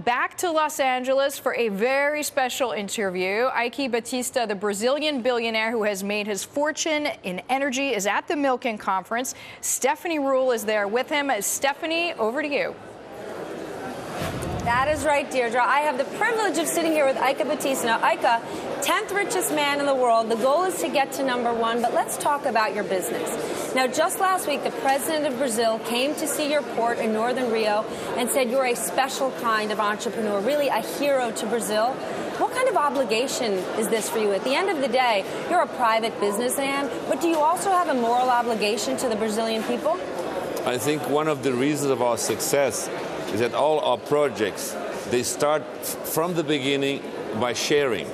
Back to Los Angeles for a very special interview. Eike Batista, the Brazilian billionaire who has made his fortune in energy, is at the Milken conference. Stephanie Ruhle is there with him. Stephanie, over to you. That is right, Deirdre. I have the privilege of sitting here with Eike Batista. Now, Eike, 10th richest man in the world. The goal is to get to #1, but let's talk about your business. Now, just last week, the president of Brazil came to see your port in northern Rio and said you're a special kind of entrepreneur, really a hero to Brazil. What kind of obligation is this for you? At the end of the day, you're a private businessman, but do you also have a moral obligation to the Brazilian people? I think one of the reasons of our success is that all our projects, they start from the beginning by sharing.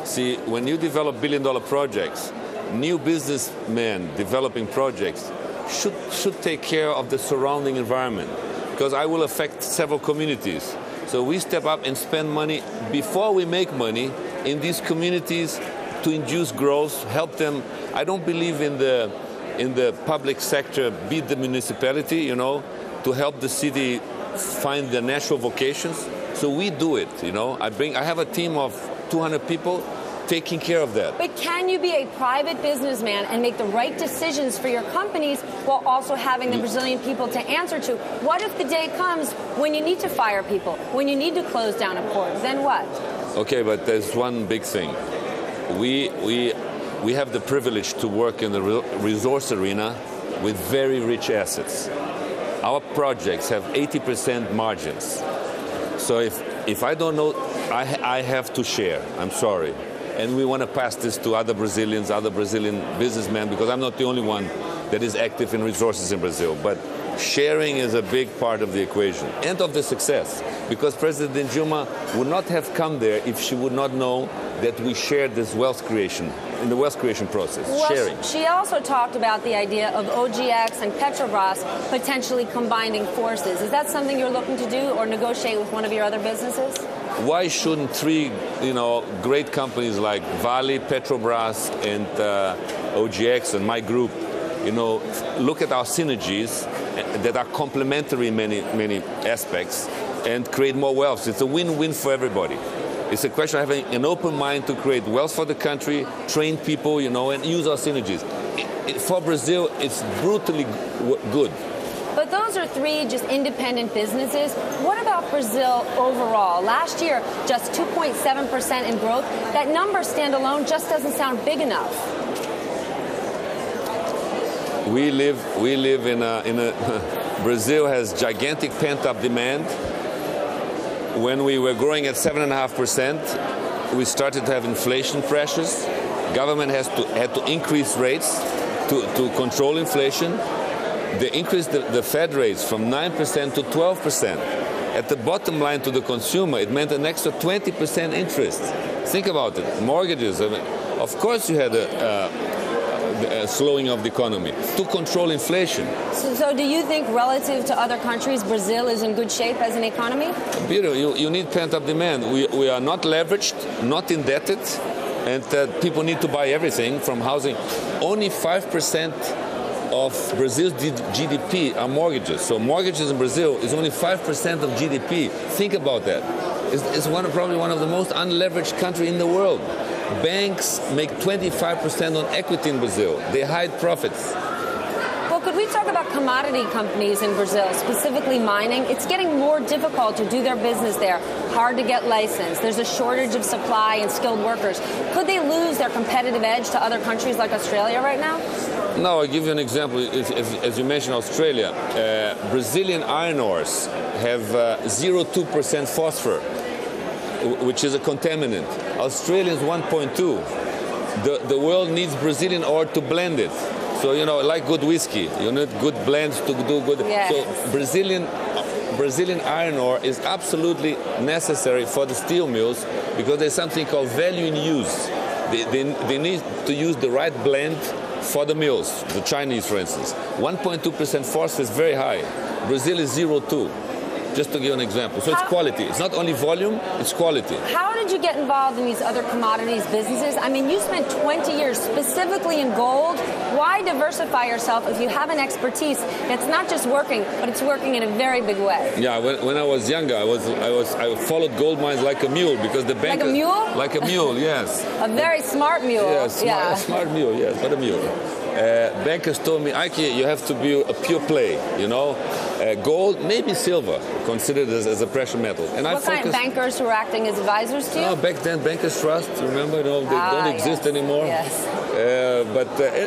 See, when you develop billion-dollar projects, new businessmen developing projects should take care of the surrounding environment, because I will affect several communities. So we step up and spend money before we make money in these communities to induce growth, help them. I don't believe in the public sector, be it the municipality, you know, to help the city find their natural vocations. So we do it, you know. I have a team of 200 people taking care of that. But can you be a private businessman and make the right decisions for your companies while also having the Brazilian people to answer to? What if the day comes when you need to fire people, when you need to close down a port? Then what? Okay, but there's one big thing. We have the privilege to work in the resource arena with very rich assets. Our projects have 80% margins. So if I don't know, I have to share. I'm sorry. And we want to pass this to other Brazilians, other Brazilian businessmen, because I'm not the only one that is active in resources in Brazil. But sharing is a big part of the equation and of the success, because President Dilma would not have come there if she would not know that we shared this wealth creation, in the wealth creation process, well, sharing. She also talked about the idea of OGX and Petrobras potentially combining forces. Is that something you're looking to do or negotiate with one of your other businesses? Why shouldn't three, great companies like Vale, Petrobras, and OGX and my group, look at our synergies that are complementary in many aspects and create more wealth? It's a win-win for everybody. It's a question of having an open mind to create wealth for the country, train people, and use our synergies. For Brazil, it's brutally good. But those are three just independent businesses. What about Brazil overall? Last year, just 2.7% in growth. That number standalone just doesn't sound big enough. We live in a Brazil has gigantic pent-up demand. When we were growing at 7.5%, we started to have inflation pressures. Government had to increase rates to control inflation. They increased the Fed rates from 9% to 12%. At the bottom line to the consumer, it meant an extra 20% interest. Think about it. Mortgages, of course you had a slowing of the economy to control inflation. So do you think relative to other countries, Brazil is in good shape as an economy? Peter, you need pent-up demand. We are not leveraged, not indebted, and people need to buy everything from housing. Only 5% of Brazil's GDP are mortgages. So mortgages in Brazil is only 5% of GDP. Think about that. It's probably one of the most unleveraged countries in the world. Banks make 25% on equity in Brazil. They hide profits. Well, could we talk about commodity companies in Brazil, specifically mining? It's getting more difficult to do their business there. Hard to get licensed. There's a shortage of supply and skilled workers. Could they lose their competitive edge to other countries like Australia right now? No, I'll give you an example. As you mentioned, Australia, Brazilian iron ores have 0.2% phosphor, which is a contaminant. Australians 1.2. The world needs Brazilian ore to blend it. So, like good whiskey, you need good blends to do good. Yes. So Brazilian iron ore is absolutely necessary for the steel mills because there's something called value in use. They need to use the right blend for the mills, the Chinese, for instance. 1.2% phosphor is very high. Brazil is 0.2. just to give an example. So it's quality. It's not only volume, it's quality. How did you get involved in these other commodities businesses? I mean, you spent 20 years specifically in gold. Why diversify yourself if you have an expertise that's not just working, but it's working in a very big way? Yeah, when I was younger, I followed gold mines like a mule because the bank. Like a mule? Like a mule, yes. A very smart mule. Yes, smart mule, yes, but a mule. Bankers told me, Eike, you have to be a pure play, you know. Gold, maybe silver, considered as a precious metal. And what kind of bankers who were acting as advisors to you? No, back then, Bankers Trust, remember, they don't exist anymore. Yes.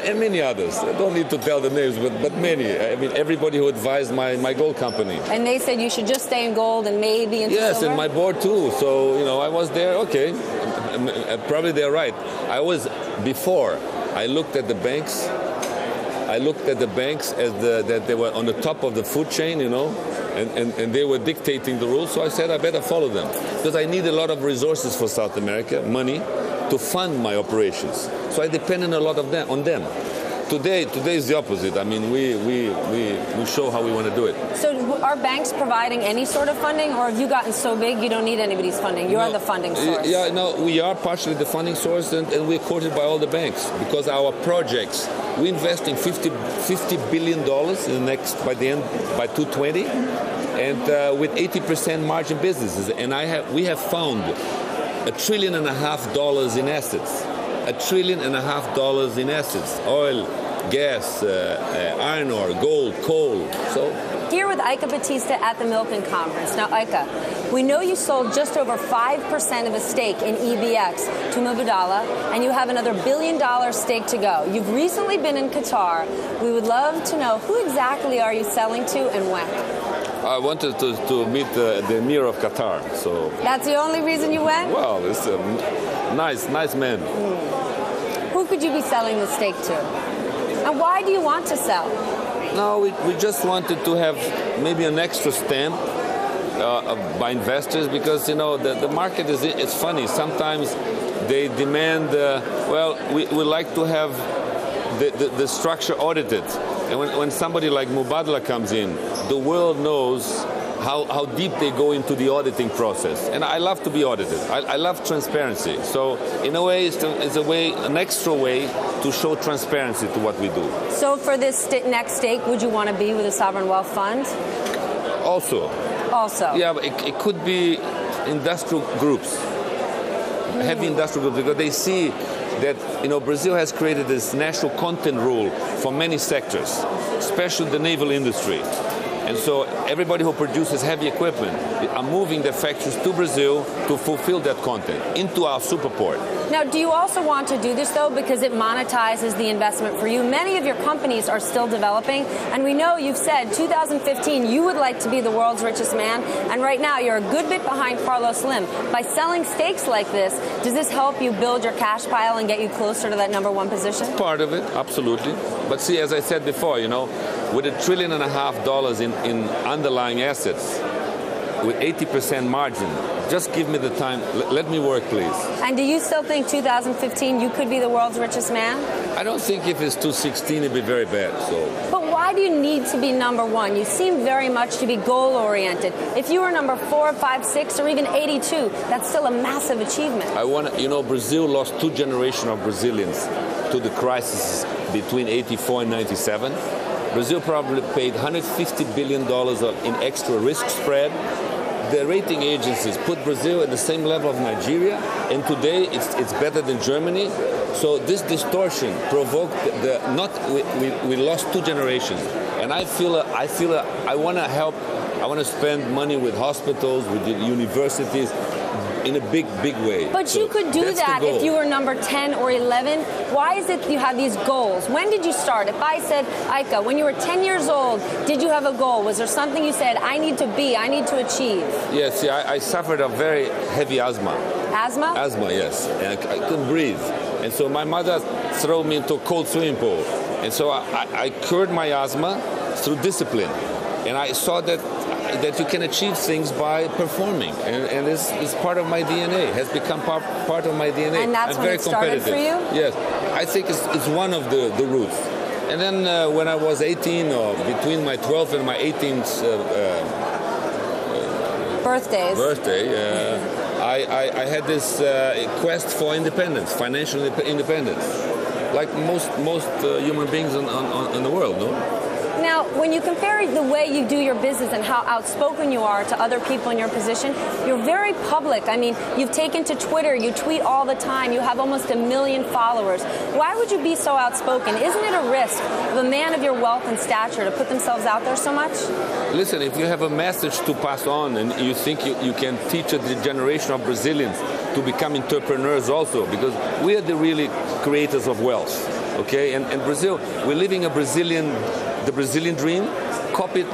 And many others. I don't need to tell the names, but many. I mean, everybody who advised my gold company. And they said you should just stay in gold and maybe into silver? Yes, and my board too. So, you know, I was there, okay. Probably they're right. Before I looked at the banks, as that they were on the top of the food chain, you know, and they were dictating the rules. So I said I better follow them because I need a lot of resources for South America, money, to fund my operations. So I depended a lot on them. Today is the opposite. I mean, we show how we want to do it. So are banks providing any sort of funding, or have you gotten so big you don't need anybody's funding? You are the funding source. Yeah, no, we are partially the funding source, and we're quoted by all the banks because our projects, we invest in $50 billion in the by 2020, and with 80% margin businesses. And we have found $1.5 trillion in assets. $1.5 trillion in assets: oil, gas, iron ore, gold, coal. So here with Eike Batista at the Milken conference. Now, Eike, we know you sold just over 5% of a stake in EBX to Mubadala, and you have another $1 billion stake to go. You've recently been in Qatar. We would love to know who exactly are you selling to and when? I wanted to meet the Emir of Qatar. So that's the only reason you went? Well, it's a nice man. Who could you be selling the stake to? And why do you want to sell? No, we just wanted to have maybe an extra stamp by investors because, you know, the market it's funny. Sometimes they demand, we like to have the structure audited. And when somebody like Mubadala comes in, the world knows how deep they go into the auditing process. And I love to be audited. I love transparency. So in a way, it's an extra way to show transparency to what we do. So for this next stake, would you want to be with a sovereign wealth fund? Also. Yeah, but it could be industrial groups, heavy industrial groups, because they see that, you know, Brazil has created this national content rule for many sectors, especially the naval industry. And so everybody who produces heavy equipment are moving their factories to Brazil to fulfill that content into our superport. Now, do you also want to do this, though, because it monetizes the investment for you? Many of your companies are still developing, and we know you've said 2015 you would like to be the world's richest man, and right now you're a good bit behind Carlos Slim. By selling stakes like this, does this help you build your cash pile and get you closer to that #1 position? Part of it, absolutely. But see, as I said before, you know, with $1.5 trillion in underlying assets, with 80% margin, just give me the time. Let me work, please. And do you still think 2015 you could be the world's richest man? I don't think if it's 2016 it'd be very bad. So. But why do you need to be #1? You seem very much to be goal-oriented. If you were number 4, 5, 6, or even 82, that's still a massive achievement. You know, Brazil lost 2 generations of Brazilians to the crisis between 84 and 97. Brazil probably paid $150 billion in extra risk spread. The rating agencies put Brazil at the same level of Nigeria, and today it's better than Germany. So this distortion provoked we lost 2 generations, and I feel I want to help. I want to spend money with hospitals, with the universities, in a big way. But you could do that if you were number 10 or 11. Why is it you have these goals? When did you start? If I said, Eike, when you were 10 years old, did you have a goal? Was there something you said, I need to achieve? Yes, I suffered a very heavy asthma. Asthma? Asthma, yes. And I couldn't breathe. And so my mother threw me into a cold swimming pool. And so I cured my asthma through discipline. And I saw that you can achieve things by performing, and this is part of my DNA. Has become part of my DNA. And that's I'm when very it started for you? Yes, I think it's one of the roots. And then when I was 18, or between my 12th and my 18th Birthdays. I had this quest for independence, financial independence, like most human beings in the world, no? Now, when you compare the way you do your business and how outspoken you are to other people in your position, you're very public. I mean, you've taken to Twitter, you tweet all the time, you have almost 1 million followers. Why would you be so outspoken? Isn't it a risk of a man of your wealth and stature to put themselves out there so much? Listen, if you have a message to pass on and you think you can teach a generation of Brazilians to become entrepreneurs also, because we are the really creators of wealth, okay? And Brazil, we're living the Brazilian dream, copied,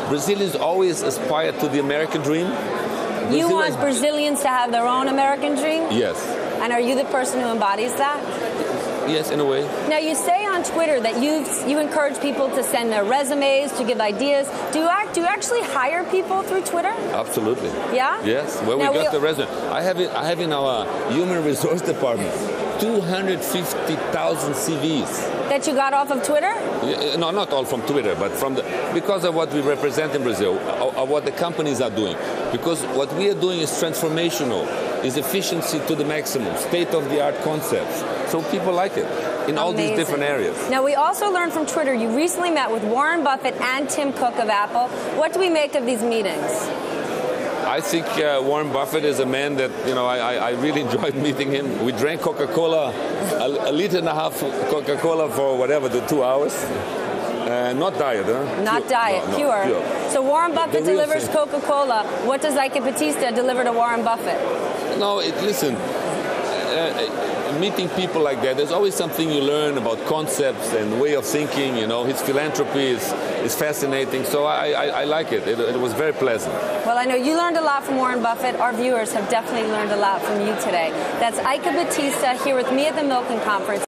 Brazilians always aspire to the American dream. You want Brazilians to have their own American dream? Yes. And are you the person who embodies that? Yes, in a way. Now, you say on Twitter that you encourage people to send their resumes, to give ideas. Do you actually hire people through Twitter? Absolutely. Yeah? Yes. Well, we got the resume. I have in our human resource department 250,000 CVs. That you got off of Twitter? No, not all from Twitter, but because of what we represent in Brazil, or what the companies are doing. Because what we are doing is transformational, is efficiency to the maximum, state-of-the-art concepts. So people like it in all these different areas. Now, we also learned from Twitter you recently met with Warren Buffett and Tim Cook of Apple. What do we make of these meetings? I think Warren Buffett is a man that, I really enjoyed meeting him. We drank Coca-Cola, a liter and a half Coca-Cola for the 2 hours. Not diet, huh? Not pure. Diet, no, pure. Pure. So Warren Buffett delivers Coca-Cola. What does Eike Batista deliver to Warren Buffett? No, listen, meeting people like that, there's always something you learn about concepts and way of thinking. His philanthropy is fascinating. So I like it. It was very pleasant. Well, I know you learned a lot from Warren Buffett. Our viewers have definitely learned a lot from you today. That's Eike Batista here with me at the Milken Conference.